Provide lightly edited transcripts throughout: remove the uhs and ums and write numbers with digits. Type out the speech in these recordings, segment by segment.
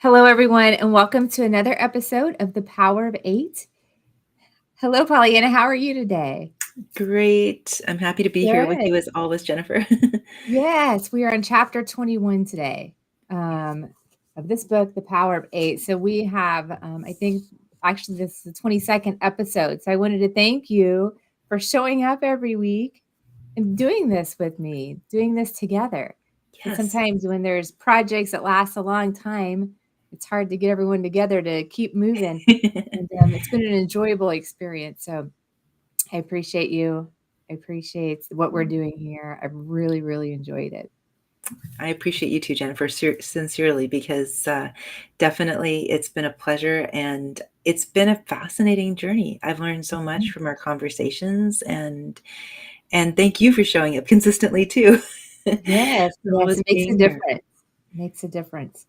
Hello, everyone, and welcome to another episode of The Power of Eight. Hello, Pollyanna. How are you today? Great. I'm happy to be here with Good. you as always, Jennifer. Yes, we are on chapter 21 today of this book, The Power of Eight. So we have, I think, actually, this is the 22nd episode. So I wanted to thank you for showing up every week and doing this with me, doing this together. Because Yes. sometimes when there's projects that last a long time, it's hard to get everyone together to keep moving. And it's been an enjoyable experience. So I appreciate you. I appreciate what we're doing here. I've really, really enjoyed it. I appreciate you too, Jennifer, sincerely, because definitely it's been a pleasure and it's been a fascinating journey. I've learned so much from our conversations, and thank you for showing up consistently too. Yes, For yes, always it makes a being here. difference. It makes a difference.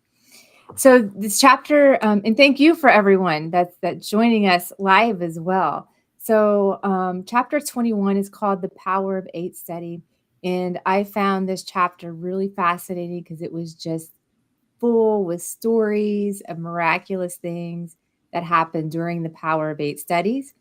So this chapter, and thank you for everyone that's joining us live as well. So chapter 21 is called The Power of Eight Study. And I found this chapter really fascinating because it was just full with stories of miraculous things that happened during the Power of Eight studies.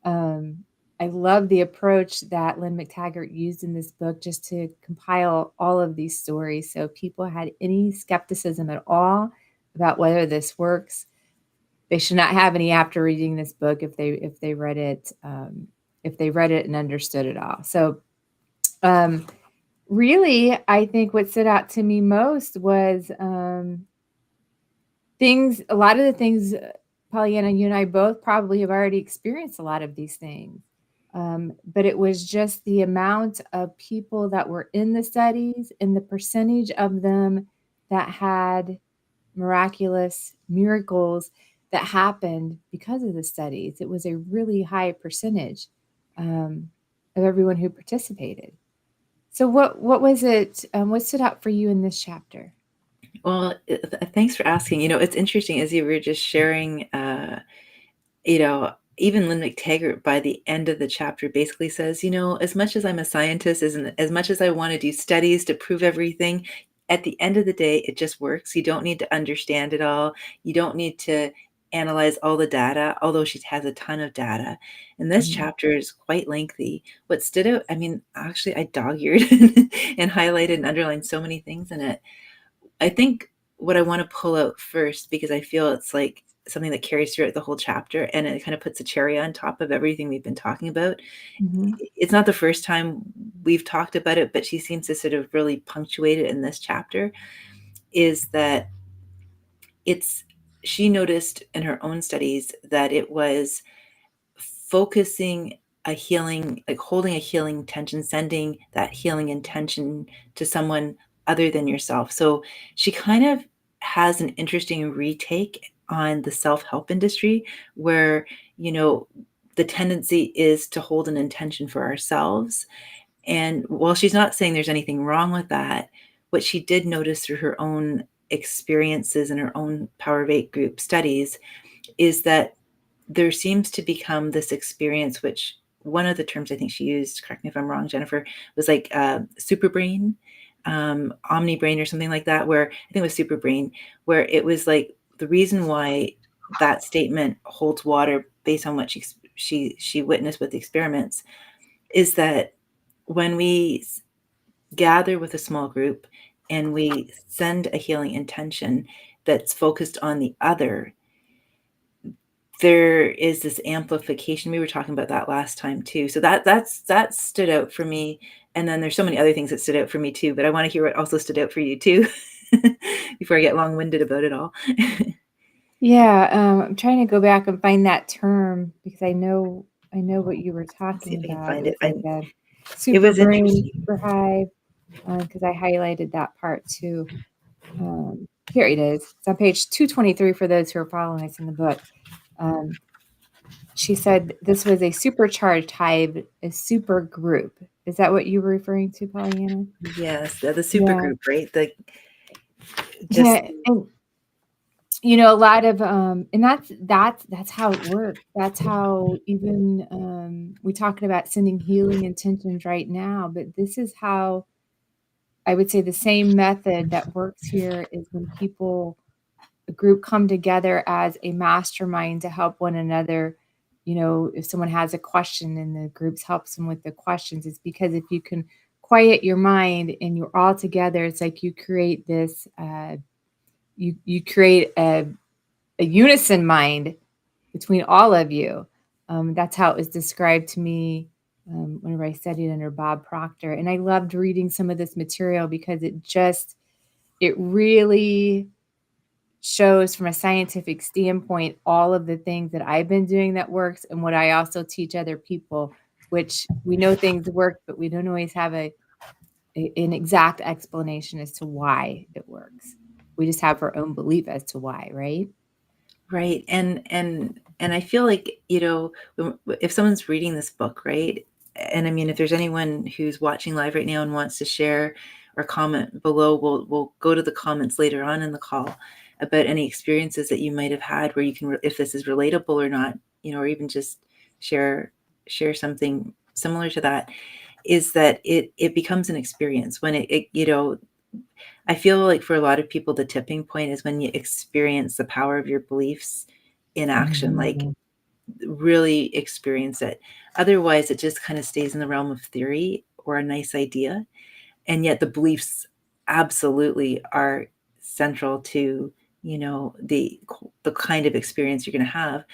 I love the approach that Lynne McTaggart used in this book just to compile all of these stories. So if people had any skepticism at all about whether this works, they should not have any after reading this book if they read it and understood it all. So really, I think what stood out to me most was a lot of the things, Pollyanna, you and I both probably have already experienced a lot of these things. But it was just the amount of people that were in the studies and the percentage of them that had miraculous miracles that happened because of the studies. It was a really high percentage of everyone who participated. So what was it? What stood out for you in this chapter? Well, thanks for asking. It's interesting as you were just sharing, even Lynne McTaggart by the end of the chapter basically says, as much as I'm a scientist, as much as I want to do studies to prove everything, at the end of the day, it just works. You don't need to understand it all. You don't need to analyze all the data, although she has a ton of data. And this chapter is quite lengthy. What stood out, actually, I dog-eared and highlighted and underlined so many things in it. I think what I want to pull out first, because I feel it's like something that carries throughout the whole chapter and it kind of puts a cherry on top of everything we've been talking about. Mm-hmm. It's not the first time we've talked about it, but she seems to sort of really punctuate it in this chapter, is that she noticed in her own studies that it was focusing a healing, like holding a healing intention, sending that healing intention to someone other than yourself. So she kind of has an interesting retake on the self-help industry where, the tendency is to hold an intention for ourselves. And while she's not saying there's anything wrong with that, what she did notice through her own experiences and her own Power of Eight group studies is that there seems to become this experience, which one of the terms I think she used, correct me if I'm wrong, Jennifer, was like super brain, omni brain or something like that, where I think it was super brain, where it was like the reason why that statement holds water based on what she witnessed with the experiments is that when we gather with a small group and we send a healing intention that's focused on the other, there is this amplification. We were talking about that last time too. So that stood out for me. And then there's so many other things that stood out for me too, but I want to hear what also stood out for you too before I get long-winded about it all. Yeah, I'm trying to go back and find that term because I know what you were Let's see talking if I can about. find It it. was like a It super was brain, interesting. super hive, because I highlighted that part too. Here it is. It's on page 223 for those who are following us in the book. She said this was a supercharged hive, a super group. Is that what you were referring to, Pollyanna? Yes, the super Yeah. group, right? The just Yeah. And a lot of and that's how it works. That's how even we're talking about sending healing intentions right now, but this is how I would say the same method that works here is when people a group come together as a mastermind to help one another. You know, if someone has a question and the groups helps them with the questions, it's because if you can quiet your mind and you're all together, it's like you create this, you create a unison mind between all of you. That's how it was described to me whenever I studied under Bob Proctor. And I loved reading some of this material because it really shows from a scientific standpoint all of the things that I've been doing that works and what I also teach other people, which we know things work, but we don't always have an exact explanation as to why it works. We just have our own belief as to why, right? Right. And I feel like, you know, if someone's reading this book, right? And I mean, if there's anyone who's watching live right now and wants to share or comment below, we'll go to the comments later on in the call about any experiences that you might have had where you can, if this is relatable or not, you know, or even just share something similar to that, is that it becomes an experience when it you know, I feel like for a lot of people, the tipping point is when you experience the power of your beliefs in action, like Mhm. really experience it. Otherwise, it just kind of stays in the realm of theory or a nice idea. And yet the beliefs absolutely are central to, you know, the kind of experience you're going to have.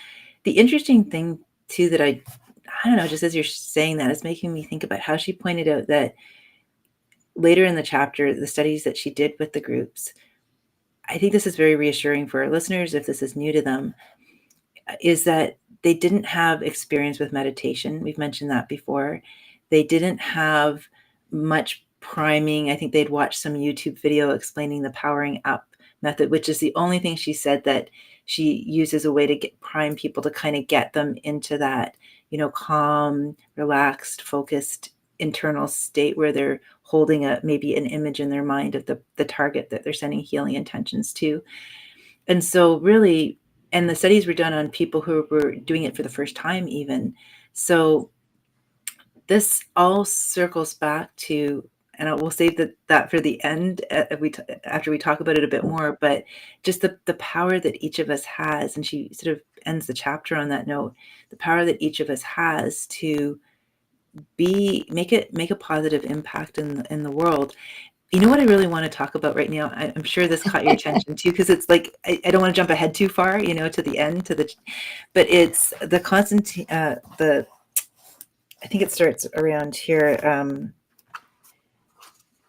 The interesting thing too that I don't know, just as you're saying that, it's making me think about how she pointed out that later in the chapter, the studies that she did with the groups, I think this is very reassuring for our listeners if this is new to them, is that they didn't have experience with meditation. We've mentioned that before. They didn't have much priming. I think they'd watched some YouTube video explaining the powering up method, which is the only thing she said that she uses a way to prime people to kind of get them into that, you know, calm, relaxed, focused internal state where they're holding maybe an image in their mind of the target that they're sending healing intentions to. And so really, and the studies were done on people who were doing it for the first time even. So this all circles back to, and I will save that for the end after we talk about it a bit more, but just the power that each of us has, and she sort of ends the chapter on that note, the power that each of us has to make a positive impact in the world. You know what I really want to talk about right now? I'm sure this caught your attention too, because it's like I don't want to jump ahead too far, you know, to the end, but it's the Constantine. I think it starts around here.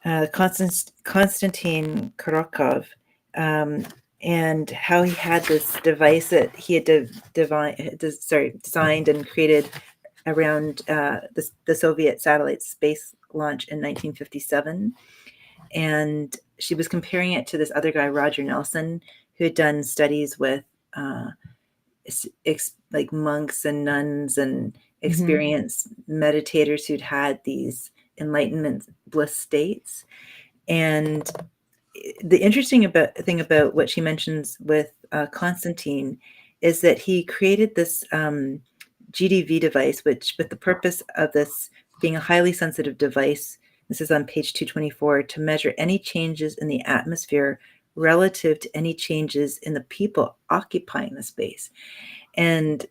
Konstantin Kurokov, and how he had this device that he had designed and created around the Soviet satellite space launch in 1957. And she was comparing it to this other guy, Roger Nelson, who had done studies with like monks and nuns and experienced meditators who'd had these enlightenment bliss states. And the interesting thing about what she mentions with Constantine is that he created this GDV device, which with the purpose of this being a highly sensitive device, this is on page 224, to measure any changes in the atmosphere relative to any changes in the people occupying the space. And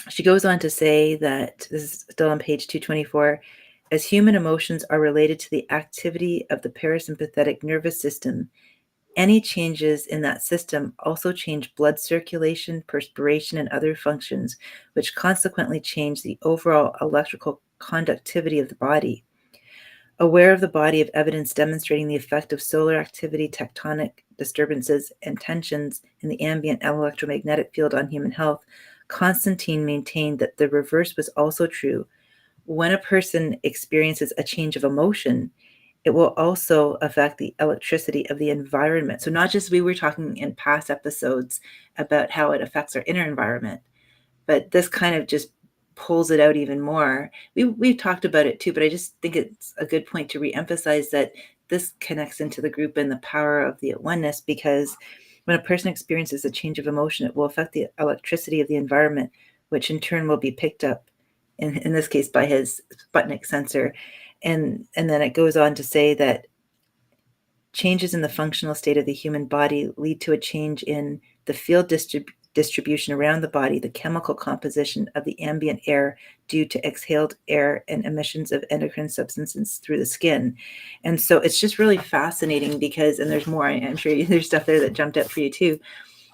she goes on to say that, this is still on page 224, as human emotions are related to the activity of the parasympathetic nervous system, any changes in that system also change blood circulation, perspiration, and other functions, which consequently change the overall electrical conductivity of the body. Aware of the body of evidence demonstrating the effect of solar activity, tectonic disturbances, and tensions in the ambient electromagnetic field on human health, Constantine maintained that the reverse was also true. When a person experiences a change of emotion, it will also affect the electricity of the environment. So not just, we were talking in past episodes about how it affects our inner environment, but this kind of just pulls it out even more. We've talked about it too, but I just think it's a good point to reemphasize that this connects into the group and the power of the oneness, because when a person experiences a change of emotion, it will affect the electricity of the environment, which in turn will be picked up, in this case, by his Sputnik sensor. And then it goes on to say that changes in the functional state of the human body lead to a change in the field distribution around the body, the chemical composition of the ambient air due to exhaled air and emissions of endocrine substances through the skin. And so it's just really fascinating because, and there's more, I'm sure there's stuff there that jumped out for you too,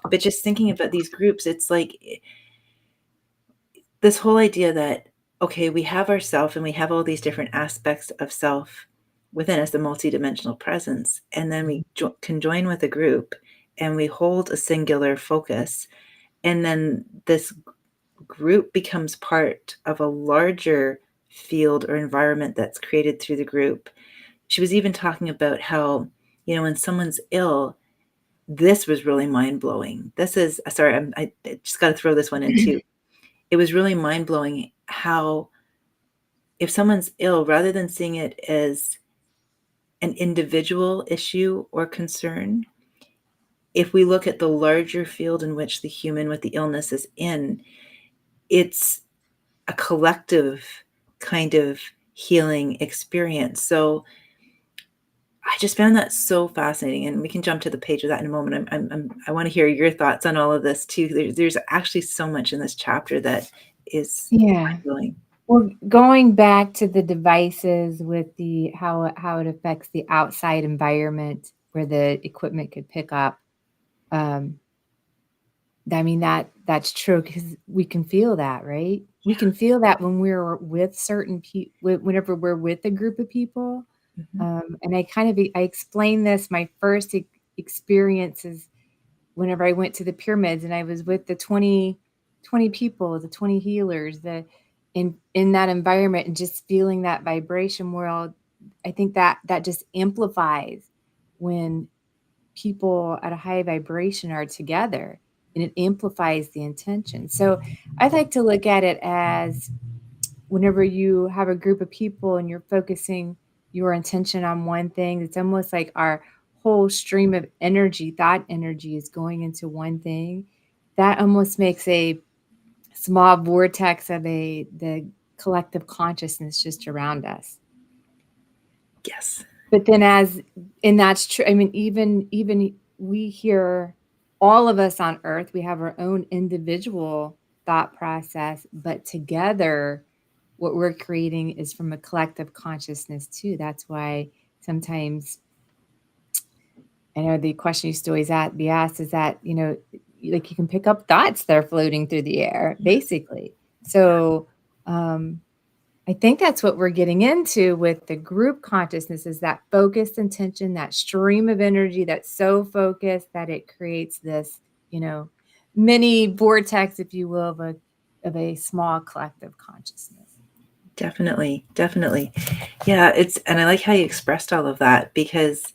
but just thinking about these groups, it's like this whole idea that, okay, we have ourself and we have all these different aspects of self within us, the multidimensional presence, and then we can join with a group and we hold a singular focus, and then this group becomes part of a larger field or environment that's created through the group. She was even talking about how, when someone's ill, this was really mind-blowing. This is, sorry, I just got to throw this one in too. It was really mind-blowing how if someone's ill, rather than seeing it as an individual issue or concern, if we look at the larger field in which the human with the illness is in, it's a collective kind of healing experience. So I just found that so fascinating, and we can jump to the page of that in a moment. I want to hear your thoughts on all of this too. There's actually so much in this chapter that is mind-blowing. Well, going back to the devices with the how it affects the outside environment where the equipment could pick up. I mean, that's true because we can feel that, right? We can feel that when we're with certain people, whenever we're with a group of people. And I explained this, my first experiences whenever I went to the pyramids and I was with the 20 people, the 20 healers, in that environment, and just feeling that vibration world. I think that just amplifies when people at a high vibration are together, and it amplifies the intention. So I like to look at it as whenever you have a group of people and you're focusing your intention on one thing, it's almost like our whole stream of energy, thought energy, is going into one thing. That almost makes a small vortex of the collective consciousness just around us. Yes. But then and that's true. I mean, even we here, all of us on earth, we have our own individual thought process, but together what we're creating is from a collective consciousness too. That's why sometimes, I know the question used to always be asked is that, like you can pick up thoughts that are floating through the air, basically. So I think that's what we're getting into with the group consciousness, is that focused intention, that stream of energy that's so focused that it creates this, mini vortex, if you will, of a small collective consciousness. Definitely. Yeah, and I like how you expressed all of that because,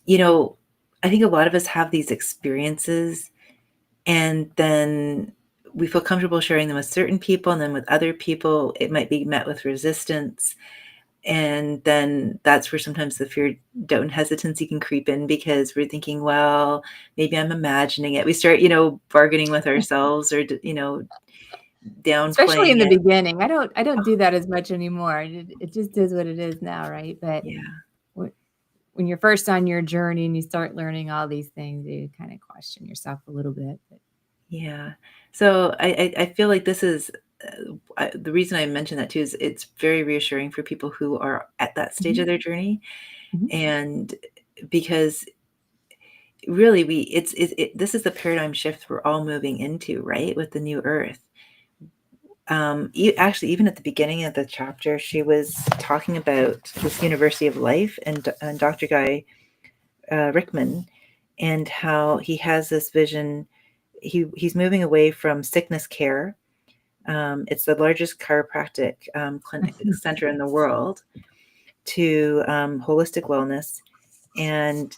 I think a lot of us have these experiences and then we feel comfortable sharing them with certain people, and then with other people, it might be met with resistance. And then that's where sometimes the fear, doubt, and hesitancy can creep in because we're thinking, well, maybe I'm imagining it. We start, bargaining with ourselves or, downplaying Especially in the it. beginning. I don't do that as much anymore. It just is what it is now, right? But when you're first on your journey and you start learning all these things, you kind of question yourself a little bit. Yeah. So I feel like this is the reason I mention that too is it's very reassuring for people who are at that stage of their journey, and because really this is the paradigm shift we're all moving into, right, with the new earth. Actually, even at the beginning of the chapter, she was talking about this University of Life and Dr. Guy Rickman, and how he has this vision. He's moving away from sickness care. It's the largest chiropractic clinic center in the world, to holistic wellness. And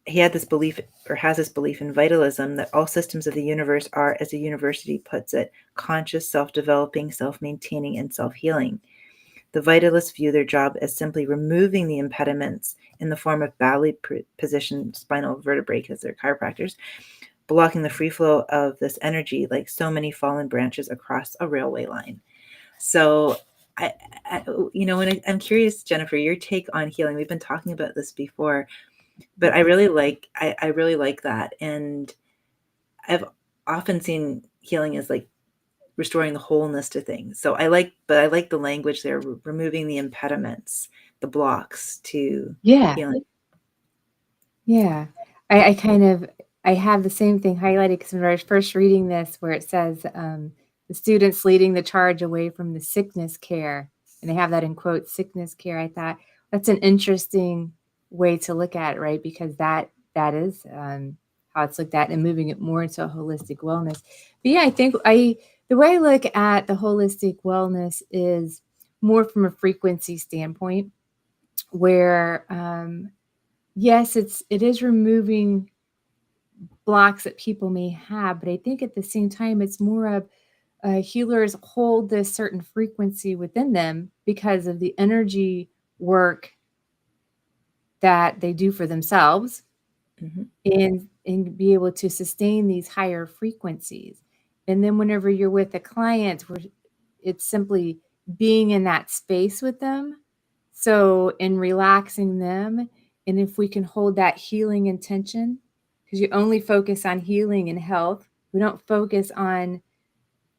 he had this belief, or has this belief, in vitalism, that all systems of the universe are, as the university puts it, conscious, self-developing, self-maintaining, and self-healing. The vitalists view their job as simply removing the impediments in the form of badly positioned spinal vertebrae, because they're chiropractors, blocking the free flow of this energy like so many fallen branches across a railway line. So I'm curious, Jennifer, your take on healing. We've been talking about this before. But I really like I really like that. And I've often seen healing as like restoring the wholeness to things. So but I like the language there, removing the impediments, the blocks to Yeah. healing. Yeah. I kind of, I have the same thing highlighted because when I was first reading this, where it says the students leading the charge away from the sickness care, and they have that in quotes, sickness care. I thought that's an interesting way to look at it, right? Because that is how it's looked at, and moving it more into a holistic wellness. But yeah, I think the way I look at the holistic wellness is more from a frequency standpoint, where yes, it is removing blocks that people may have, but I think at the same time, it's more of healers hold this certain frequency within them because of the energy work that they do for themselves, Mhm. and be able to sustain these higher frequencies. And then whenever you're with a client, where it's simply being in that space with them. So in relaxing them, and if we can hold that healing intention, because you only focus on healing and health, we don't focus on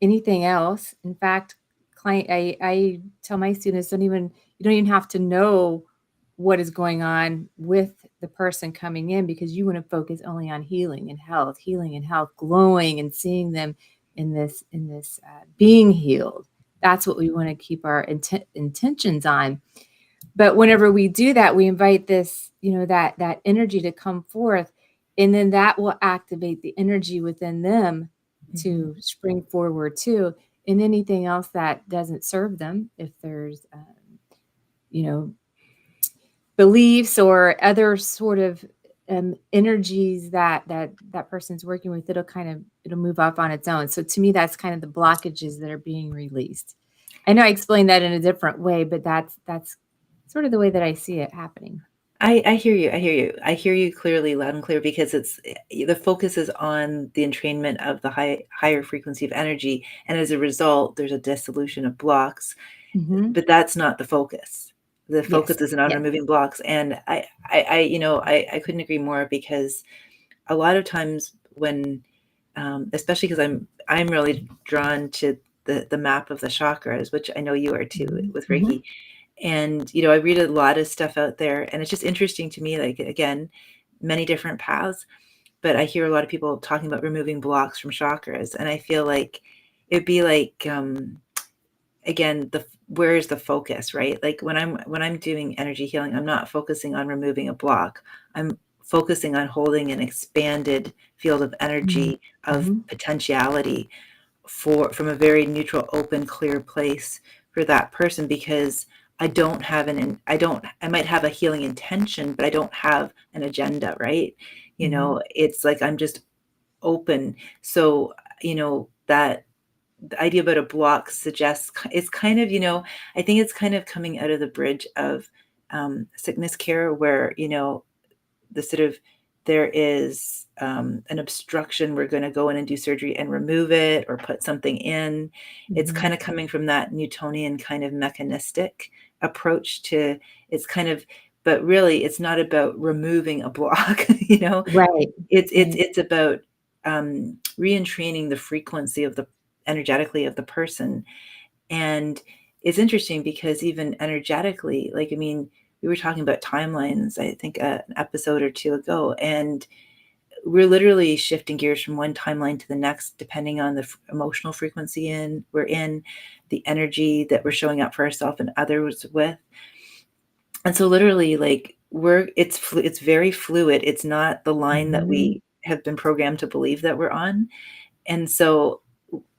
anything else. In fact, I tell my students, you don't even have to know what is going on with the person coming in, because you want to focus only on healing and health, glowing and seeing them in this being healed. That's what we want to keep our intentions on. But whenever we do that, we invite this, that energy to come forth, and then that will activate the energy within them Mhm. to spring forward too. And anything else that doesn't serve them, if there's, you know, beliefs or other sort of energies that person's working with, it'll move off on its own. So to me, that's kind of the blockages that are being released. I know I explained that in a different way, but that's sort of the way that I see it happening. I hear you. I hear you. I hear you clearly, loud and clear, because it's the focus is on the entrainment of the higher frequency of energy, and as a result, there's a dissolution of blocks. Hmm. But that's not the focus. The Yes. focus isn't on Yes. removing blocks, and I couldn't agree more, because a lot of times when, especially because I'm really drawn to the map of the chakras, which I know you are too with Hmm. Reiki. And I read a lot of stuff out there, and it's just interesting to me, like, again, many different paths, but I hear a lot of people talking about removing blocks from chakras, and I feel like it'd be like, again, where is the focus, right? Like when I'm doing energy healing, I'm not focusing on removing a block. I'm focusing on holding an expanded field of energy, of Hmm. potentiality, from a very neutral, open, clear place for that person, because I might have a healing intention, but I don't have an agenda, right? Hmm. It's like I'm just open. So, that the idea about a block suggests it's kind of, I think it's kind of coming out of the bridge of sickness care, where, the sort of there is an obstruction, we're going to go in and do surgery and remove it or put something in. It's Hmm. kind of coming from that Newtonian kind of mechanistic approach to, it's kind of, but really it's not about removing a block. Right. Right. It's about re-entraining the frequency of the energetically of the person. And it's interesting because even energetically, like, I mean, we were talking about timelines, I think, an episode or two ago, and we're literally shifting gears from one timeline to the next, depending on the emotional frequency we're in, the energy that we're showing up for ourselves and others with. And so literally, like, it's very fluid. It's not the line that Hmm. we have been programmed to believe that we're on. And so,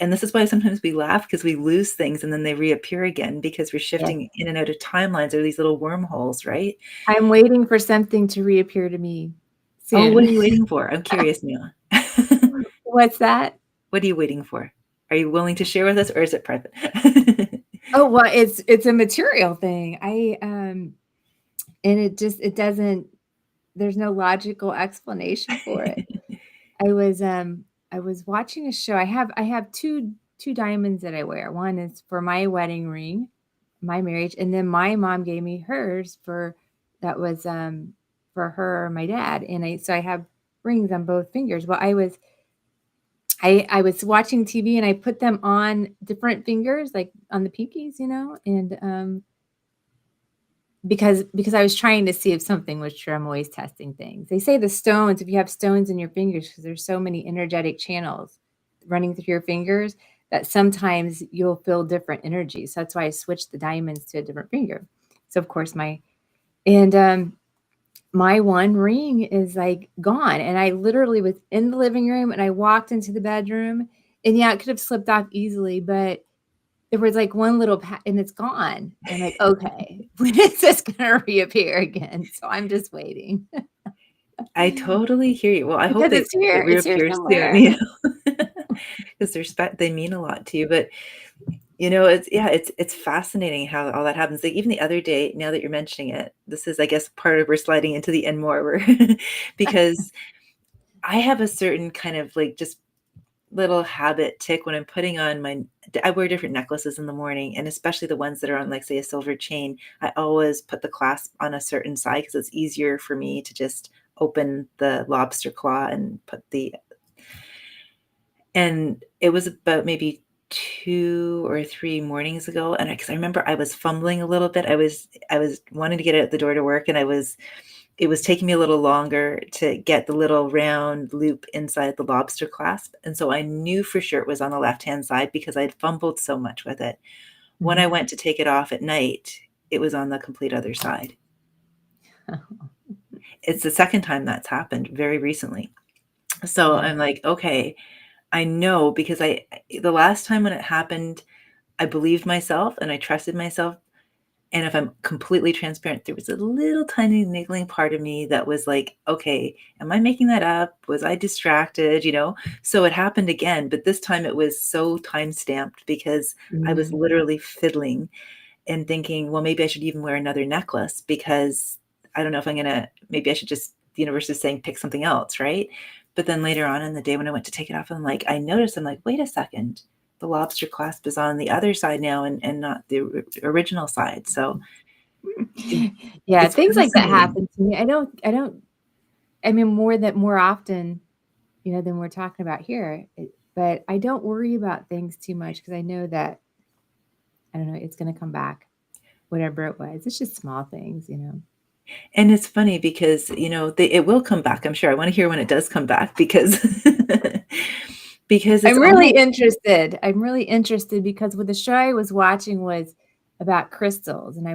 and this is why sometimes we laugh, because we lose things and then they reappear again, because we're Yes. shifting in and out of timelines, or these little wormholes, right? I'm waiting for something to reappear to me Oh, what soon. are you waiting for? I'm curious now. What's that? What are you waiting for? Are you willing to share with us, or is it private? Oh, well, it's a material thing. And it doesn't, there's no logical explanation for it. I was watching a show. I have two diamonds that I wear. One is for my wedding ring, my marriage, and then my mom gave me hers for, that was for her or my dad. And so I have rings on both fingers. Well, I was watching TV and I put them on different fingers, like on the pinkies, and because I was trying to see if something was true. I'm always testing things. They say the stones, if you have stones in your fingers, because there's so many energetic channels running through your fingers, that sometimes you'll feel different energies. So that's why I switched the diamonds to a different finger. So of course my one ring is like gone. And I literally was in the living room and I walked into the bedroom, and yeah, it could have slipped off easily, but there was like one little and it's gone. I'm like, okay, when is this going to reappear again? So I'm just waiting. I totally hear you. Well, I hope Because it it's here reappears somewhere. soon, because they mean a lot to you. But it's fascinating how all that happens. Like even the other day, now that you're mentioning it, this is, I guess, part of we're sliding into the end more, because I have a certain kind of like just little habit tick when I'm putting on I wear different necklaces in the morning, and especially the ones that are on, like, say, a silver chain. I always put the clasp on a certain side because it's easier for me to just open the lobster claw and and it was about maybe 2 or 3 mornings ago, and because I remember I was fumbling a little bit. I was wanting to get out the door to work, and it was taking me a little longer to get the little round loop inside the lobster clasp. And so I knew for sure it was on the left-hand side because I'd fumbled so much with it. When I went to take it off at night, it was on the complete other side. It's the second time that's happened very recently. So Yeah. I'm like, okay, I know, because the last time when it happened, I believed myself and I trusted myself. And if I'm completely transparent, there was a little tiny niggling part of me that was like, okay, am I making that up? Was I distracted? So it happened again, but this time it was so time stamped because I was literally fiddling and thinking, well, maybe I should even wear another necklace, because I don't know if maybe I should just, the universe is saying, pick something else, right? But then later on in the day when I went to take it off, I'm like, wait a second. The lobster clasp is on the other side now, and not the original side. So Yeah, it's things like that fascinating. happen to me. I mean, more often, than we're talking about here. But I don't worry about things too much because I know that, I don't know, it's going to come back, whatever it was. It's just small things. And it's funny because, it will come back. I'm sure. I want to hear when it does come back, because because it's I'm really almost, interested. I'm really interested because what the show I was watching was about crystals, and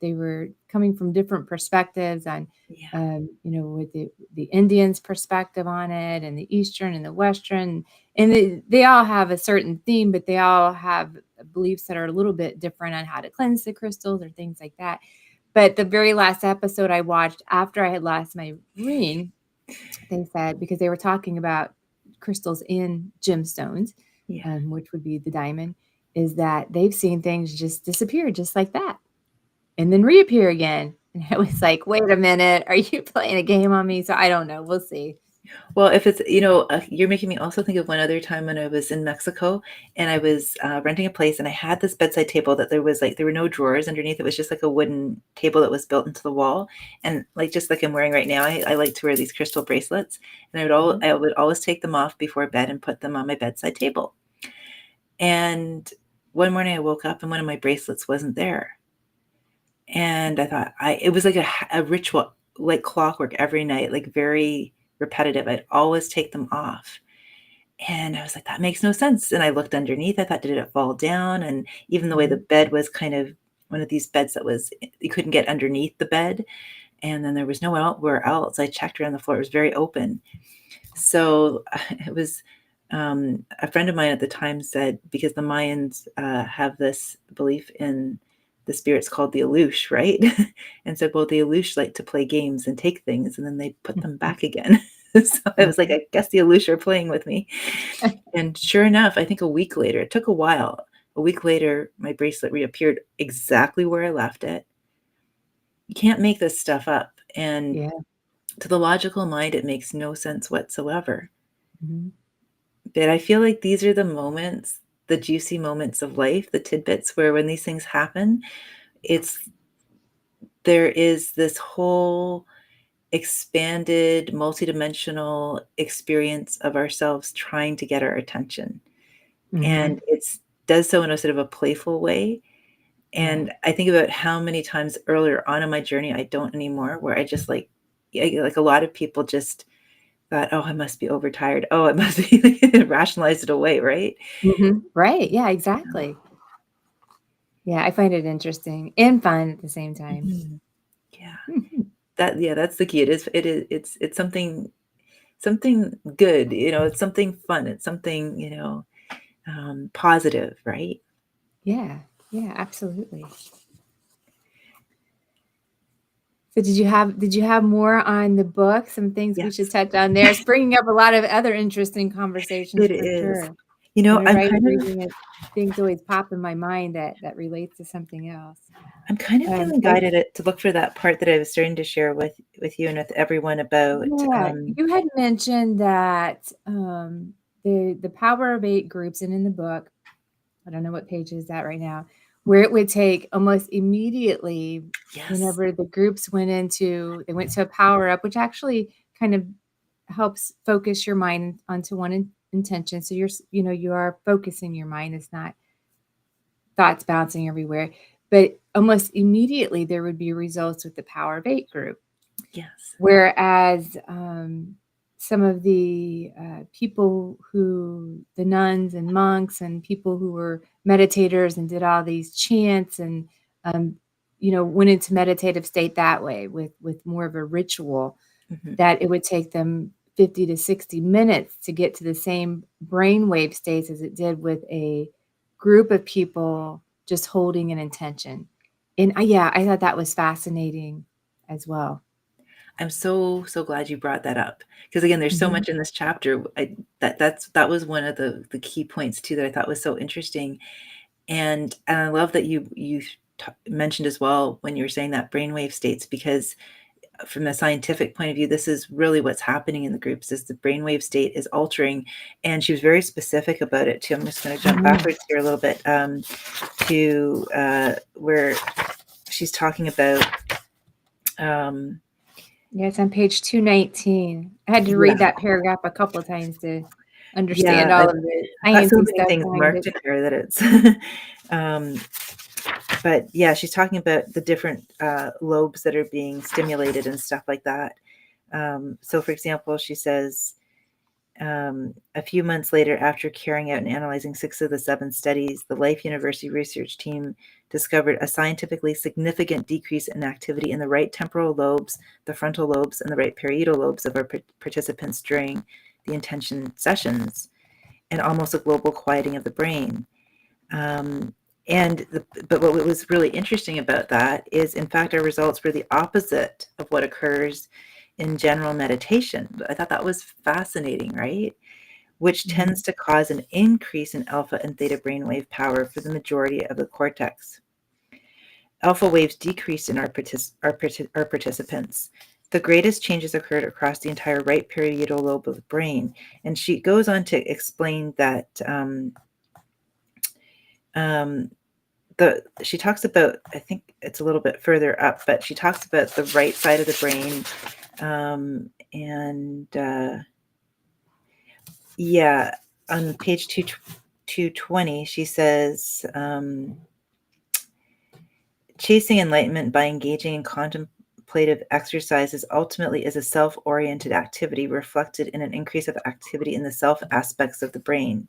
they were coming from different perspectives on, yeah. with the Indians' perspective on it, and the Eastern and the Western, and they all have a certain theme, but they all have beliefs that are a little bit different on how to cleanse the crystals or things like that. But the very last episode I watched after I had lost my ring, they said, because they were talking about crystals in gemstones, Yeah. which would be the diamond, is that they've seen things just disappear just like that and then reappear again. And I was like, wait a minute, are you playing a game on me? So I don't know. We'll see. Well, if it's, you're making me also think of one other time when I was in Mexico, and I was renting a place, and I had this bedside table that there were no drawers underneath. It was just like a wooden table that was built into the wall. And like, just like I'm wearing right now, I like to wear these crystal bracelets, and I would always take them off before bed and put them on my bedside table. And one morning I woke up and one of my bracelets wasn't there. And I thought, it was like a ritual, like clockwork every night, like very repetitive. I'd always take them off. And I was like, that makes no sense. And I looked underneath. I thought, did it fall down? And even the way the bed was kind of one of these beds that was, you couldn't get underneath the bed. And then there was nowhere else. I checked around the floor. It was very open. So it was, a friend of mine at the time said, because the Mayans have this belief in the spirits called the Alush, right? And said, well, the Alush like to play games and take things, and then they put them back again. So I was like, I guess the Alush are playing with me. And sure enough, I think a week later, it took a while. A week later, my bracelet reappeared exactly where I left it. You can't make this stuff up. And Yeah. to the logical mind, it makes no sense whatsoever. Mm-hmm. But I feel like these are the moments, the juicy moments of life, the tidbits where when these things happen, there is this whole expanded, multidimensional experience of ourselves trying to get our attention. And it does so in a sort of a playful way. And I think about how many times earlier on in my journey I don't anymore, where I just like a lot of people just thought, oh, I must be overtired. Oh, it must be rationalized it away, right? Right. Yeah, exactly. Yeah, I find it interesting and fun at the same time. Yeah. That's the key. It's something good, it's something fun. It's something, positive, right? Yeah, absolutely. So did you have more on the book? Some things we should Yes, touch on there. It's bringing up a lot of other interesting conversations it for is. sure. I'm Whenever I'm kind of reading it, things always pop in my mind that relates to something else. I'm kind of feeling I guided to look for that part that I was starting to share with you and with everyone about. Yeah, you had mentioned that the Power of Eight groups, and in the book, I don't know what page is that right now, where it would take almost immediately Yes. whenever the groups went to a power up, which actually kind of helps focus your mind onto one intention. So you are focusing your mind. It's not thoughts bouncing everywhere. But almost immediately there would be results with the Power of Eight group. Yes. Whereas some of the people the nuns and monks and people who were meditators and did all these chants and, went into meditative state that way with more of a ritual, that it would take them 50 to 60 minutes to get to the same brainwave states as it did with a group of people just holding an intention. And I thought that was fascinating as well. I'm so glad you brought that up, because again, there's so much in this chapter. That was one of the key points too that I thought was so interesting, and I love that you mentioned as well when you were saying that brainwave states, because from a scientific point of view, this is really what's happening in the groups, is the brainwave state is altering. And she was very specific about it too. I'm just going to jump backwards here a little bit to where she's talking about. Yeah, it's on page 219. I had to read that paragraph a couple of times to understand Yeah, all of the I've got so sciencey many stuff things behind marked it. in here that it's but yeah, she's talking about the different lobes that are being stimulated and stuff like that. So for example, she says, a few months later, after carrying out and analyzing 6 of the 7 studies, the Life University research team discovered a scientifically significant decrease in activity in the right temporal lobes, the frontal lobes, and the right parietal lobes of our participants during the intention sessions, and almost a global quieting of the brain. But what was really interesting about that is, in fact, our results were the opposite of what occurs in general meditation. I thought that was fascinating, right? Which tends to cause an increase in alpha and theta brainwave power for the majority of the cortex. Alpha waves decreased in our participants. The greatest changes occurred across the entire right parietal lobe of the brain. And she goes on to explain that she talks about, I think it's a little bit further up, but she talks about the right side of the brain. On page 220, she says, chasing enlightenment by engaging in contemplative exercises ultimately is a self-oriented activity reflected in an increase of activity in the self aspects of the brain.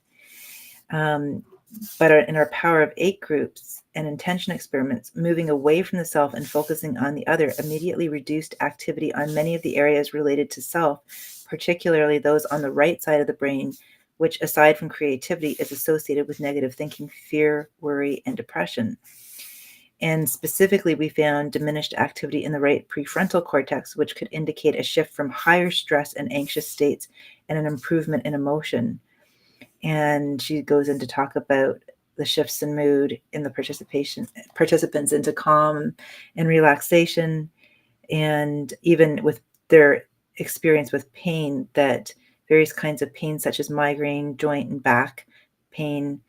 But in our Power of 8 groups and intention experiments, moving away from the self and focusing on the other immediately reduced activity on many of the areas related to self, particularly those on the right side of the brain, which, aside from creativity, is associated with negative thinking, fear, worry, and depression. And specifically, we found diminished activity in the right prefrontal cortex, which could indicate a shift from higher stress and anxious states and an improvement in emotion. And she goes in to talk about the shifts in mood in the participants into calm and relaxation, and even with their experience with pain, that various kinds of pain, such as migraine, joint and back pain,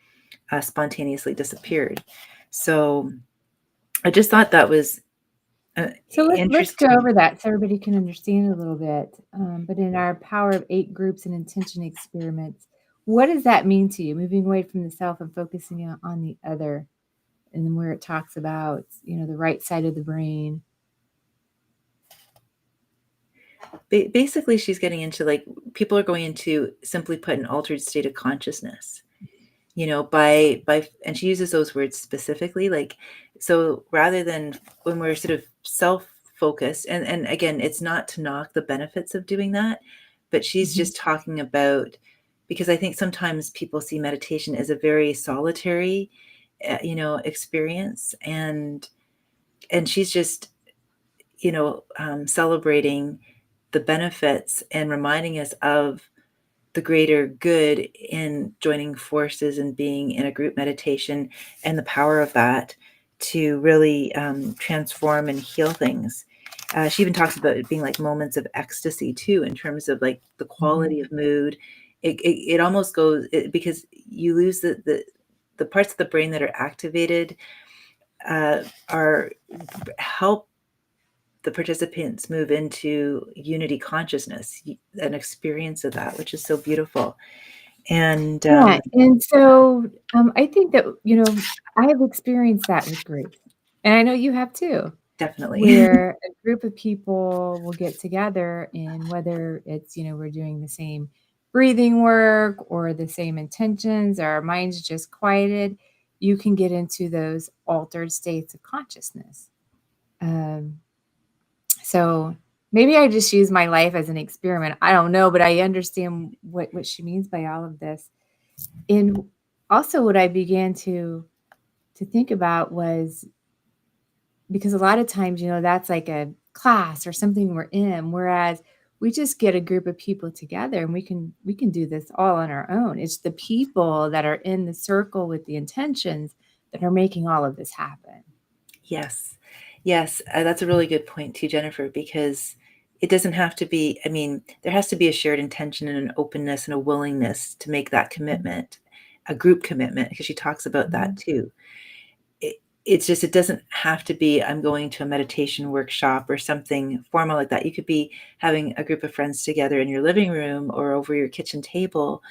spontaneously disappeared. So I just thought that was So let's go interesting. over that so everybody can understand a little bit. But in our Power of 8 groups and intention experiments, what does that mean to you? Moving away from the self and focusing on the other, and then where it talks about, the right side of the brain. Basically, she's getting into like people are going into, simply put, an altered state of consciousness. By and she uses those words specifically, like, so rather than when we're sort of self-focused, and again, it's not to knock the benefits of doing that, but she's just talking about, because I think sometimes people see meditation as a very solitary experience, and she's just celebrating the benefits and reminding us of the greater good in joining forces and being in a group meditation, and the power of that to really transform and heal things. She even talks about it being like moments of ecstasy too, in terms of like the quality of mood. It almost goes, because you lose the parts of the brain that are activated, are help the participants move into unity consciousness, an experience of that, which is so beautiful. And Yeah, and so I think that, I have experienced that with groups, and I know you have too, definitely. where a group of people will get together, and whether it's, we're doing the same breathing work or the same intentions, or our minds just quieted, you can get into those altered states of consciousness. Um, so maybe I just use my life as an experiment. I don't know, but I understand what she means by all of this. And also what I began to think about was, because a lot of times, that's like a class or something we're in, whereas we just get a group of people together and we can do this all on our own. It's the people that are in the circle with the intentions that are making all of this happen. Yes. Yes. That's a really good point too, Jennifer, because it doesn't have to be, I mean, there has to be a shared intention and an openness and a willingness to make that commitment, a group commitment, because she talks about that Mhm. too. It's just, it doesn't have to be, I'm going to a meditation workshop or something formal like that. You could be having a group of friends together in your living room or over your kitchen table.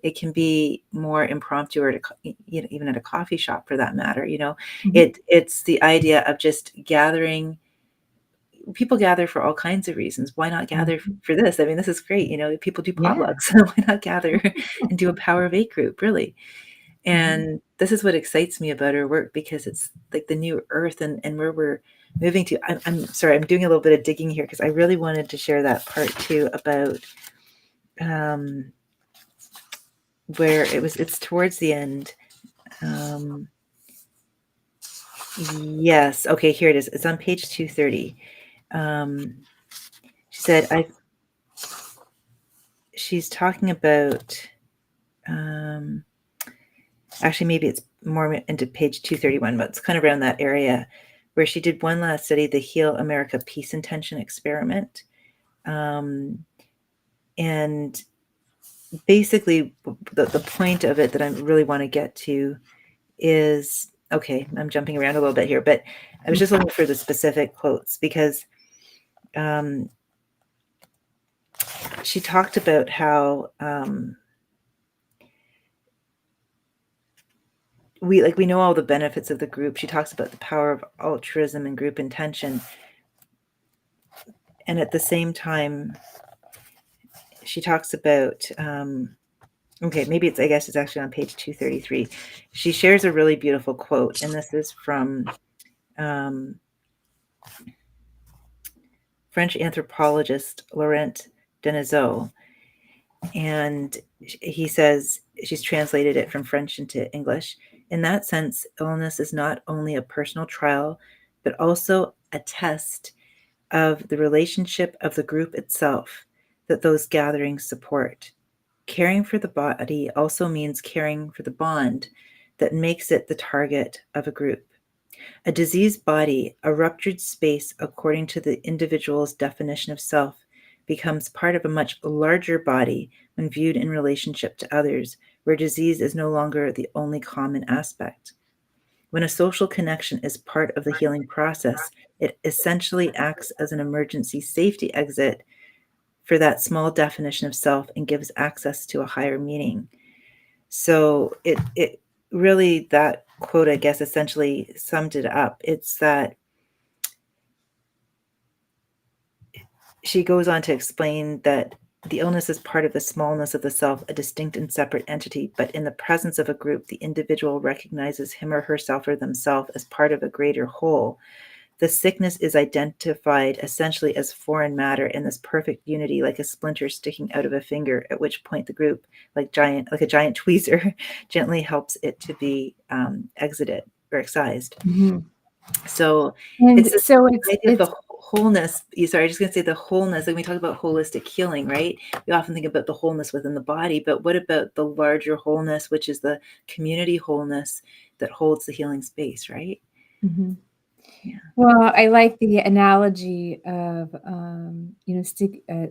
It can be more impromptu, or even at a coffee shop for that matter. Mhm. It's the idea of just gathering. People gather for all kinds of reasons. Why not gather Mhm. for this? I mean, this is great. People do Yeah. potlucks. Why not gather and do a Power of 8 group, really? Mhm. And this is what excites me about her work, because it's like the new earth, and where we're moving to. I'm sorry, I'm doing a little bit of digging here, because I really wanted to share that part too about um, where it's towards the end. Um, yes, okay, here it is. It's on page 230. Um, she said, she's talking about, um, actually, maybe it's more into page 231, but it's kind of around that area, where she did one last study, the Heal America Peace Intention Experiment. And basically, the point of it that I really want to get to is, okay, I'm jumping around a little bit here, but I was just looking for the specific quotes, because she talked about how we know all the benefits of the group. She talks about the power of altruism and group intention, and at the same time, she talks about okay, maybe I guess it's actually on page 233. She shares a really beautiful quote, and this is from um, French anthropologist Laurent Denisot. And he says, she's translated it from French into English. In that sense, illness is not only a personal trial, but also a test of the relationship of the group itself that those gatherings support. Caring for the body also means caring for the bond that makes it the target of a group. A diseased body, a ruptured space according to the individual's definition of self, becomes part of a much larger body when viewed in relationship to others, where disease is no longer the only common aspect. When a social connection is part of the healing process, it essentially acts as an emergency safety exit for that small definition of self and gives access to a higher meaning. So it really, that quote, I guess, essentially summed it up. It's that she goes on to explain that the illness is part of the smallness of the self, a distinct and separate entity, but in the presence of a group, the individual recognizes him or herself or themselves as part of a greater whole. The sickness is identified essentially as foreign matter in this perfect unity, like a splinter sticking out of a finger, at which point the group, like a giant tweezer, gently helps it to be exited or excised. Mm-hmm. So And it's this so idea of the wholeness. Sorry, I'm just going to say the wholeness. Like, when we talk about holistic healing, right? We often think about the wholeness within the body, but what about the larger wholeness, which is the community wholeness that holds the healing space, right? Mm-hmm. Yeah. Well, I like the analogy of,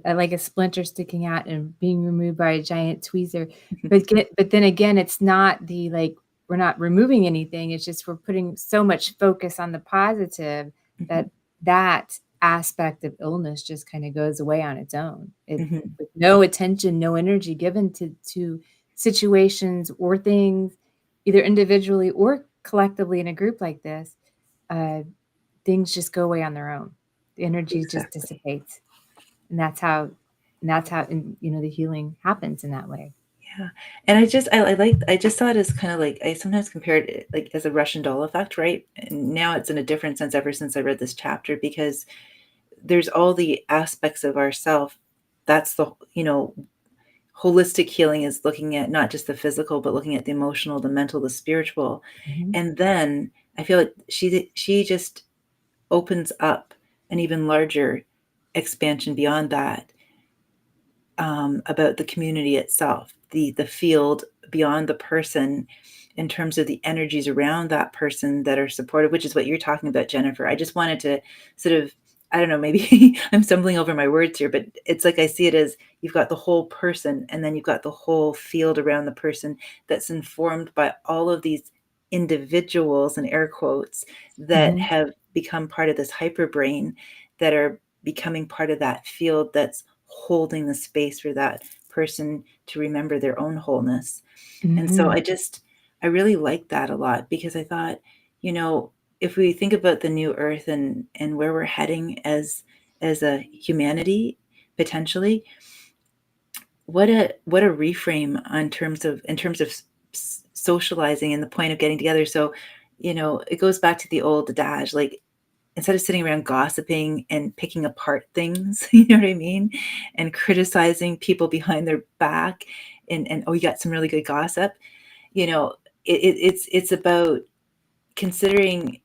like a splinter sticking out and being removed by a giant tweezer. But then again, it's not like, we're not removing anything. It's just we're putting so much focus on the positive that that aspect of illness just kind of goes away on its own. With no attention, no energy given to situations or things, either individually or collectively in a group like this. Things just go away on their own. The energy just Exactly. dissipates. And that's how the healing happens in that way. Yeah. And I just saw it as kind of like, I sometimes compared it like as a Russian doll effect, right? And now it's in a different sense ever since I read this chapter, because there's all the aspects of ourself. That's the, holistic healing is looking at not just the physical, but looking at the emotional, the mental, the spiritual. Mm-hmm. And then I feel like she just opens up an even larger expansion beyond that, about the community itself, the field beyond the person, in terms of the energies around that person that are supportive, which is what you're talking about, Jennifer. I just wanted to sort of, I don't know, maybe I'm stumbling over my words here, but it's like I see it as you've got the whole person, and then you've got the whole field around the person that's informed by all of these individuals, in air quotes, that Mm-hmm. have become part of this hyper brain, that are becoming part of that field that's holding the space for that person to remember their own wholeness. And so Mm-hmm. I really like that a lot, because I thought, if we think about the new earth and where we're heading as a humanity, potentially, what a reframe in terms of socializing and the point of getting together. So, it goes back to the old adage, like, instead of sitting around gossiping and picking apart things, you know what I mean? And criticizing people behind their back, and oh, you got some really good gossip. It's about considering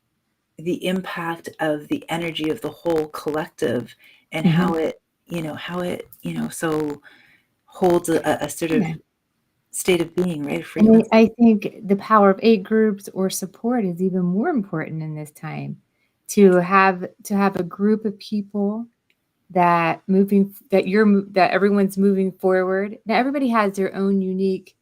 the impact of the energy of the whole collective, and Mm-hmm. so holds a sort of Yeah. state of being, right? Of And frequency. I think the power of 8 groups or support is even more important in this time, to Yes. have a group of people that everyone's moving forward. Now everybody has their own unique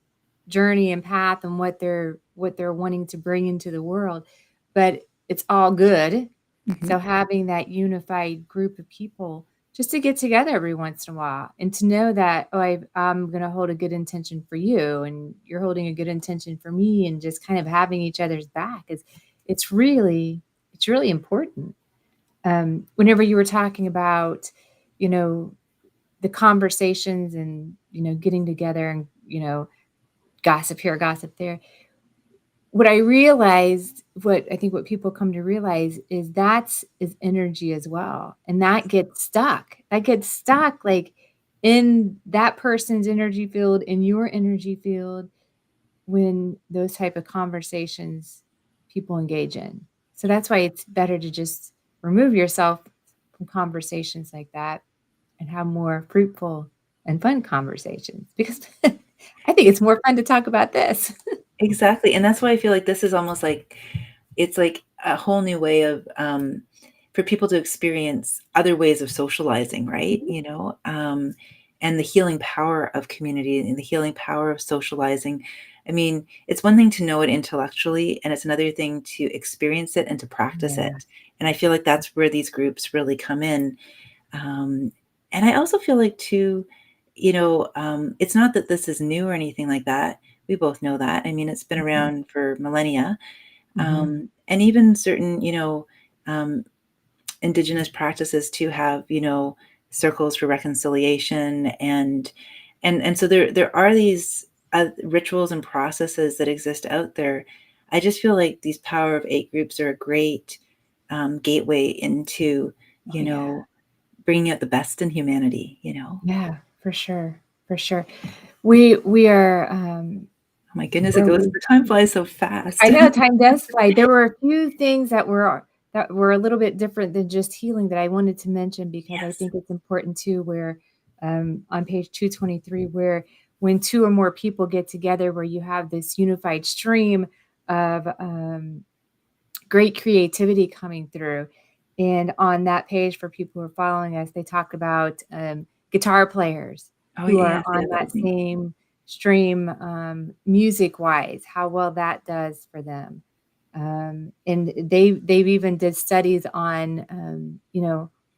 journey and path and what they're wanting to bring into the world, but it's all good. Mm-hmm. So having that unified group of people just to get together every once in a while, and to know that, I'm going to hold a good intention for you and you're holding a good intention for me, and just kind of having each other's back it's really important. Whenever you were talking about, the conversations and, getting together and, gossip here, gossip there. What I think what people come to realize is is energy as well. And that gets stuck. Like in that person's energy field, in your energy field, when those type of conversations people engage in. So that's why it's better to just remove yourself from conversations like that and have more fruitful and fun conversations, because I think it's more fun to talk about this. Exactly. And that's why I feel like this is almost like, it's like a whole new way of, for people to experience other ways of socializing, right? And the healing power of community and the healing power of socializing. I mean, it's one thing to know it intellectually, and it's another thing to experience it and to practice Yeah. it. And I feel like that's where these groups really come in. And I also feel like too, it's not that this is new or anything like that. We both know that. I mean, it's been Mhm. around for millennia. Mhm. And even certain, um, indigenous practices to have, circles for reconciliation, and so there are these rituals and processes that exist out there. I just feel like these Power of Eight groups are a great gateway into, Oh, yeah. bringing out the best in humanity. Yeah, for sure. For sure. We are, Oh my goodness, when we the time flies so I fast. know time does fly. There were a few things that were a little bit different than just healing that I wanted to mention because I Yes. think it's important too, where on page 223, where when two or more people get together, where you have this unified stream of great creativity coming through. And on that page, for people who are following us, they talk about guitar players Oh who are yes, on yeah, that that was neat. same stream, music wise, how well that does for them. And they've even did studies on,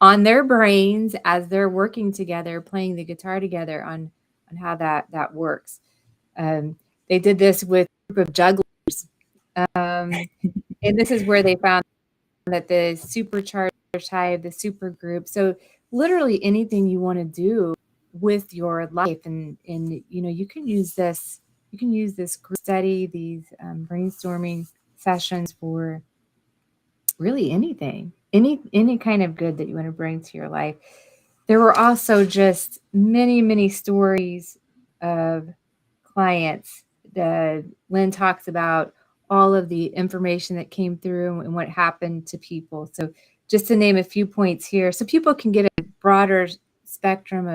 on their brains as they're working together, playing the guitar together, on how that works. Um, they did this with a group of jugglers, um, and this is where they found that the supercharged hive, the supergroup. So literally anything you want to do with your life, and you can use this group study, these brainstorming sessions for really anything, any kind of good that you want to bring to your life. There were also just many stories of clients. Lynne talks about all of the information that came through and what happened to people. So just to name a few points here, so people can get a broader spectrum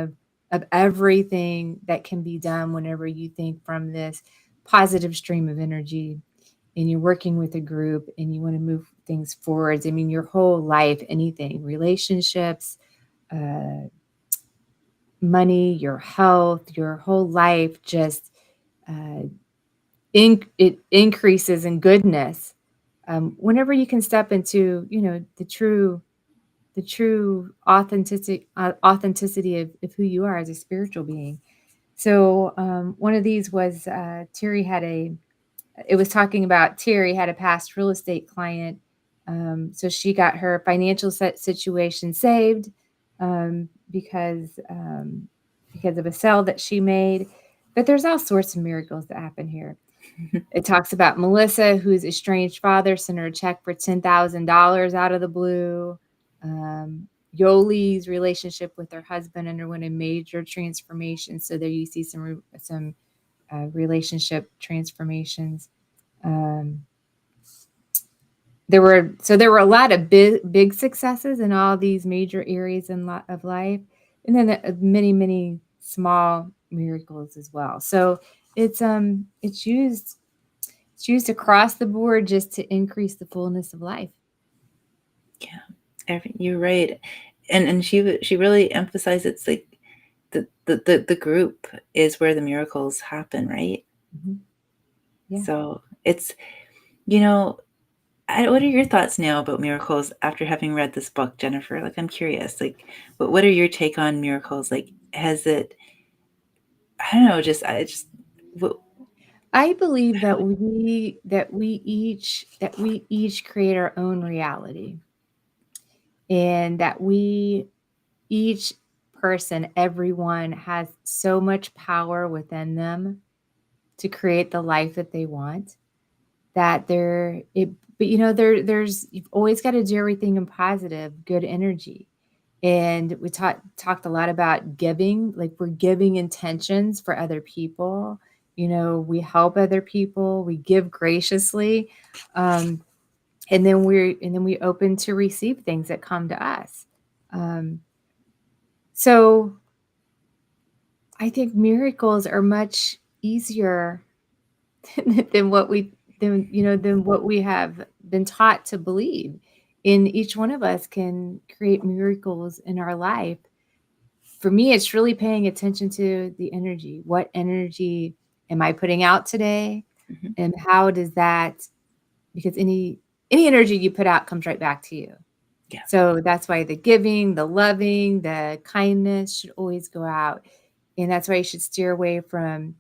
of everything that can be done whenever you think from this positive stream of energy and you're working with a group and you want to move things forwards. I mean, your whole life, anything, relationships, uh, money, your health, your whole life just uh, it increases in goodness whenever you can step into the true authenticity of who you are as a spiritual being. So one of these was Terry had a it was talking about Terry had a past real estate client. So she got her financial situation saved because of a sale that she made. But there's all sorts of miracles that happen here. It talks about Melissa, whose estranged father sent her a check for $10,000 out of the blue. Yoli's relationship with her husband underwent a major transformation. So there you see some relationship transformations. Um, there were a lot of big successes in all these major areas of life, and then many small miracles as well. So it's used across the board just to increase the fullness of life. Yeah, you're right. And she really emphasized it's like the group is where the miracles happen, right? Mm-hmm. Yeah. So it's, you know, what are your thoughts now about miracles after having read this book, Jennifer? Like, I'm curious, like, what are your take on miracles? Like, has it, I don't know, what, I believe that we each create our own reality, and that we each person, everyone has so much power within them to create the life that they want. That there it but there's you've always got to do everything in positive, good energy. And we talked a lot about giving, like we're giving intentions for other people. We help other people, we give graciously. Um, and then we open to receive things that come to us. Um, so I think miracles are much easier than what we have been taught to believe. And each one of us can create miracles in our life. For me, it's really paying attention to the energy. What energy am I putting out today? Mhm. And how does that, because any energy you put out comes right back to you. Yeah. So that's why the giving, the loving, the kindness should always go out. And that's why you should steer away from,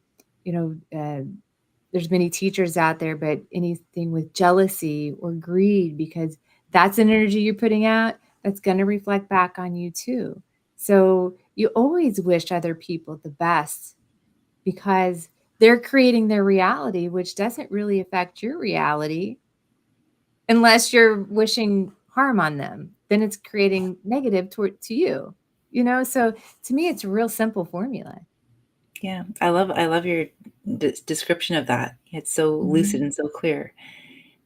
there's many teachers out there, but anything with jealousy or greed, because that's an energy you're putting out that's going to reflect back on you too. So you always wish other people the best because they're creating their reality, which doesn't really affect your reality unless you're wishing harm on them. Then it's creating negative to you, So to me, it's a real simple formula. Yeah, I love your description of that. It's so lucid and so clear.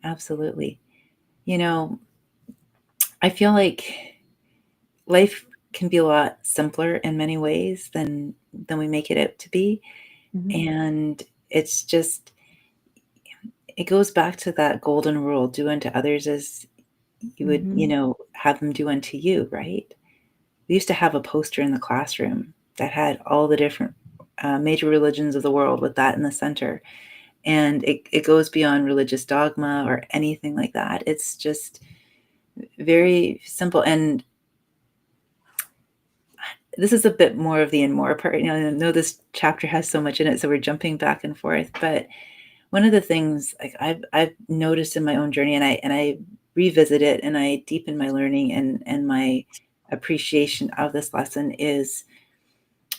Absolutely. I feel like life can be a lot simpler in many ways than we make it out to be. Mm-hmm. And it's just, it goes back to that golden rule, do unto others as you would, Mm-hmm. have them do unto you, right? We used to have a poster in the classroom that had all the different major religions of the world with that in the center. And it goes beyond religious dogma or anything like that. It's just very simple. And this is a bit more of the and more part. I know this chapter has so much in it, so we're jumping back and forth. But one of the things like I've noticed in my own journey, and I revisit it and I deepen my learning and my appreciation of this lesson is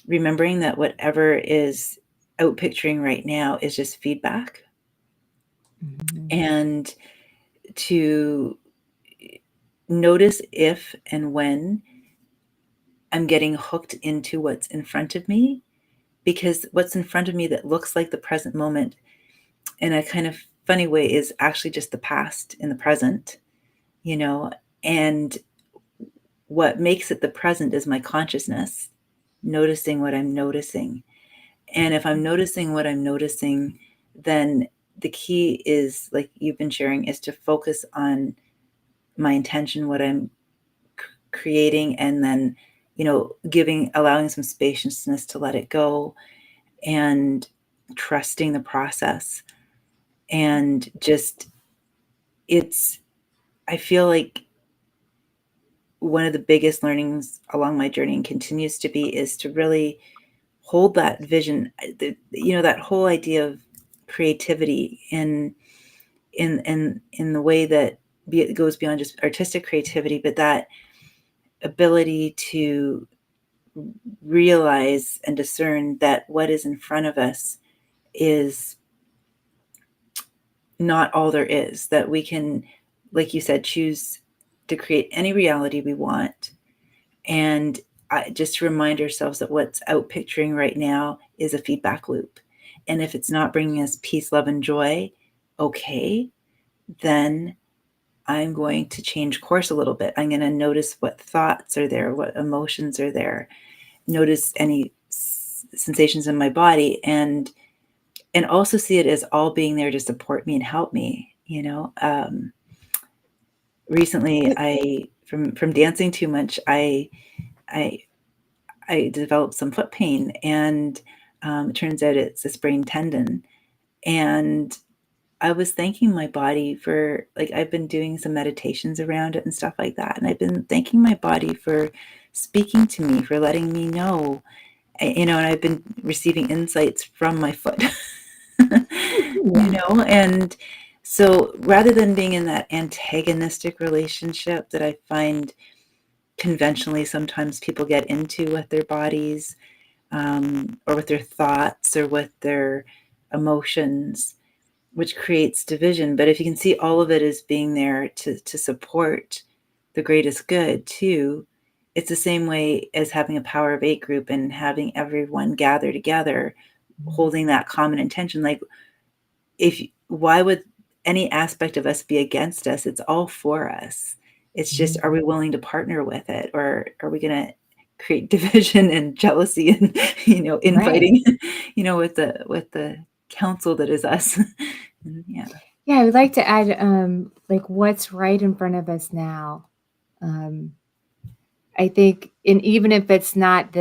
remembering that whatever is out picturing right now is just feedback. Mm-hmm. And to notice if and when I'm getting hooked into what's in front of me, because what's in front of me that looks like the present moment in a kind of funny way is actually just the past in the present, and what makes it the present is my consciousness noticing what I'm noticing. And if I'm noticing what I'm noticing, then the key is, like you've been sharing, is to focus on my intention, what I'm creating, and then, allowing some spaciousness to let it go and trusting the process. And just, I feel like one of the biggest learnings along my journey and continues to be is to really hold that vision, that whole idea of creativity in the way that it goes beyond just artistic creativity, but that ability to realize and discern that what is in front of us is not all there is, that we can, like you said, choose to create any reality we want. And just to remind ourselves that what's out picturing right now is a feedback loop. And if it's not bringing us peace, love, and joy, okay, then I'm going to change course a little bit. I'm going to notice what thoughts are there, what emotions are there, notice any sensations in my body, and also see it as all being there to support me and help me. Recently, from dancing too much, I developed some foot pain, and it turns out it's a sprained tendon. And I was thanking my body for, like, I've been doing some meditations around it and stuff like that. And I've been thanking my body for speaking to me, for letting me know, and I've been receiving insights from my foot, and so rather than being in that antagonistic relationship that I find conventionally sometimes people get into with their bodies, or with their thoughts or with their emotions, which creates division. But if you can see all of it as being there to support the greatest good too, it's the same way as having a power of 8 group and having everyone gather together, holding that common intention. Like, why would any aspect of us be against us? It's all for us. It's just, are we willing to partner with it, or are we going to create division and jealousy and infighting, Right. with the council that is us? Yeah. Yeah, I would like to add, like what's right in front of us now. I think, and even if it's not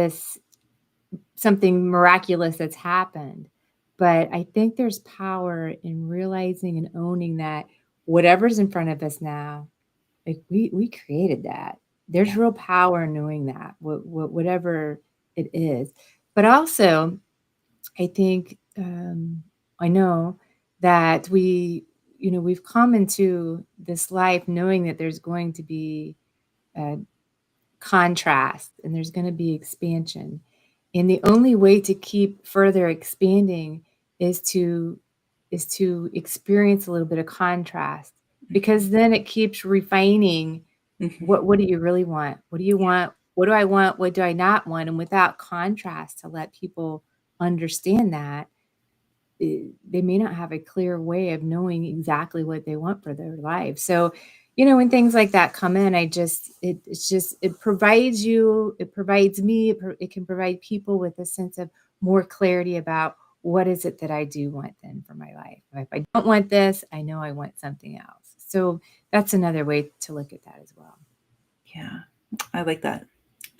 something miraculous that's happened, But I think there's power in realizing and owning that whatever's in front of us now, like we created that. There's real power in knowing that, whatever it is. But also, I think I know that we've come into this life knowing that there's going to be contrast and there's going to be expansion. And the only way to keep further expanding is to experience a little bit of contrast, because then it keeps refining what do you really want? What do you want? What do I want? What do I not want? And without contrast, to let people understand that, they may not have a clear way of knowing exactly what they want for their life. So, when things like that come in, it provides me, it can provide people with a sense of more clarity about what is it that I do want then for my life. If I don't want this, I know I want something else. So that's another way to look at that as well. Yeah, I like that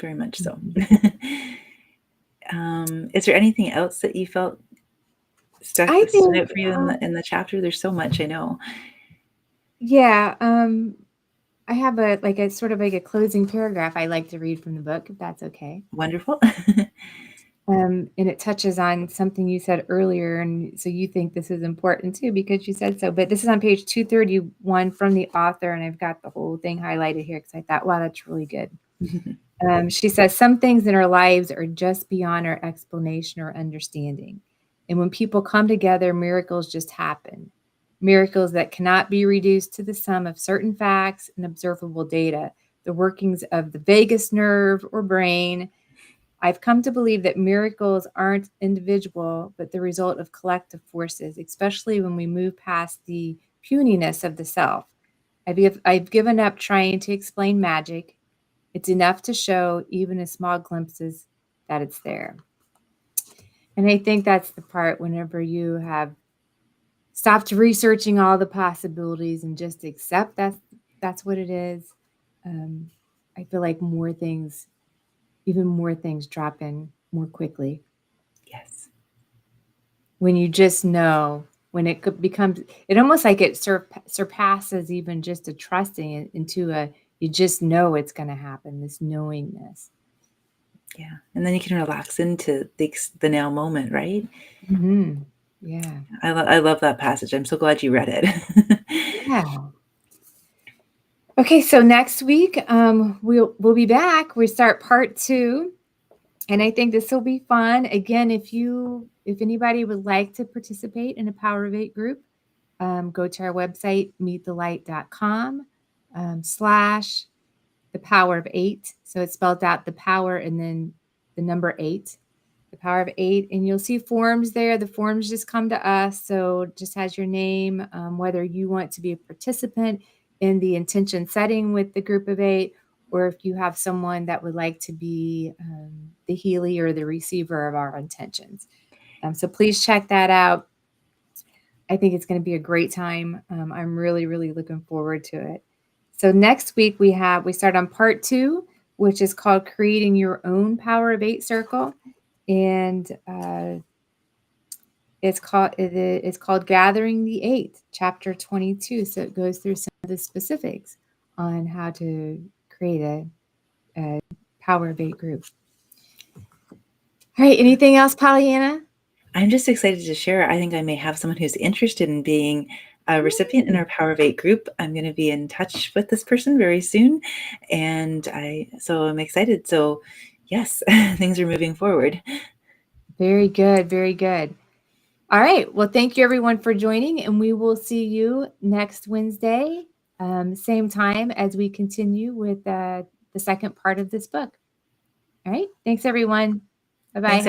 very much so. Is there anything else that you felt stood out for you in the chapter? There's so much, I know. Yeah. I have a sort of like a closing paragraph I like to read from the book, if that's okay. Wonderful. And it touches on something you said earlier, and so you think this is important too because you said so. But this is on page 231 from the author, and I've got the whole thing highlighted here because I thought, wow, that's really good. She says, some things in our lives are just beyond our explanation or understanding. And when people come together, miracles just happen. Miracles that cannot be reduced to the sum of certain facts and observable data, the workings of the vagus nerve or brain. I've come to believe that miracles aren't individual, but the result of collective forces, especially when we move past the puniness of the self. I've given up trying to explain magic. It's enough to show, even in small glimpses, that it's there. And I think that's the part whenever you have stopped researching all the possibilities and just accept that's what it is. I feel like even more things drop in more quickly. Yes. When you just know, when it becomes, it almost like it surpasses even just a trusting it into you just know it's going to happen, this knowingness. Yeah. And then you can relax into the now moment, right? Mm-hmm. Yeah. I love that passage. I'm so glad you read it. Yeah. Okay, so next week we'll be back. We start part 2, and I think this will be fun. Again, if anybody would like to participate in a Power of 8 group, go to our website, meetthelight.com / the power of 8. So it's spelled out the power and then the number 8. The power of 8, and you'll see forms there. The forms just come to us, so it just has your name, whether you want to be a participant in the intention setting with the group of 8, or if you have someone that would like to be the healer or the receiver of our intentions. So please check that out. I think it's going to be a great time. I'm really, really looking forward to it. So next week we start on part 2, which is called Creating Your Own Power of 8 Circle. And it's called Gathering the 8, chapter 22. So it goes through some of the specifics on how to create a Power of 8 group. All right, anything else, Pollyanna? I'm just excited to share. I think I may have someone who's interested in being a recipient in our Power of 8 group. I'm going to be in touch with this person very soon, and so I'm excited. So yes, things are moving forward. Very good, very good. All right. Well, thank you everyone for joining, and we will see you next Wednesday, same time as we continue with the second part of this book. All right. Thanks, everyone. Bye-bye. Thanks,